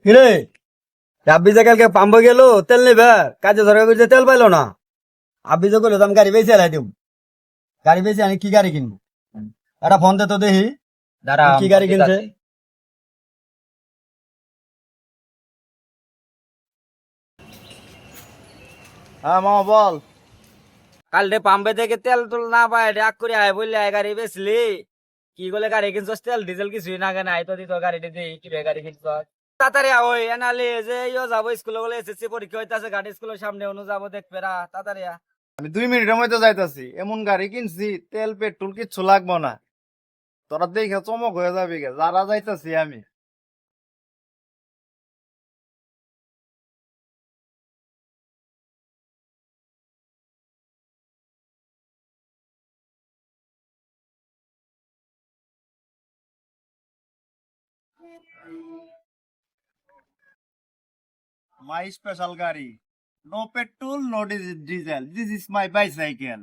কিরে আব্বি যে কালকে পাম্প গেল তেল নেবে কাজে ধরে করছে তেল পাইলো না। আব্বি যে করলো আমি গাড়ি বেঁচে এলাই দিব। গাড়ি বেঁচে আমি কি গাড়ি কিনবো? একটা ফোন দে তো দেখি দাঁড়া কি গাড়ি কিনছে। হ্যাঁ মামা বল। কাল রে পাম্পে থেকে তেল তুল না পায় ডাক করে আয় বললে আয় গাড়ি বেচলি কি বলে গাড়ি কিনছস তেল ডিজেল কিছুই না কেন আয় তো দিত গাড়িটি দিই কি রে গাড়ি কিনছস তাড়াতাড়ি ওই এনালে যে ইয়ো যাবো স্কুলে বলে এসএসসি পরীক্ষা হইতাছে গাড়ি স্কুলের সামনে অনু যাবো দেখবে রা তাড়াতাড়ি আমি 2 মিনিটের মধ্যে যাইতাছি। এমন গাড়ি কিনছি তেল পেট্রোল কিচ্ছু লাগবো না। তোরা দেখে চমক হয়ে যাবি গে যারা যাইতাছি আমি। মাই স্পেশাল গাড়ি, no petrol no diesel, this is my bicycle.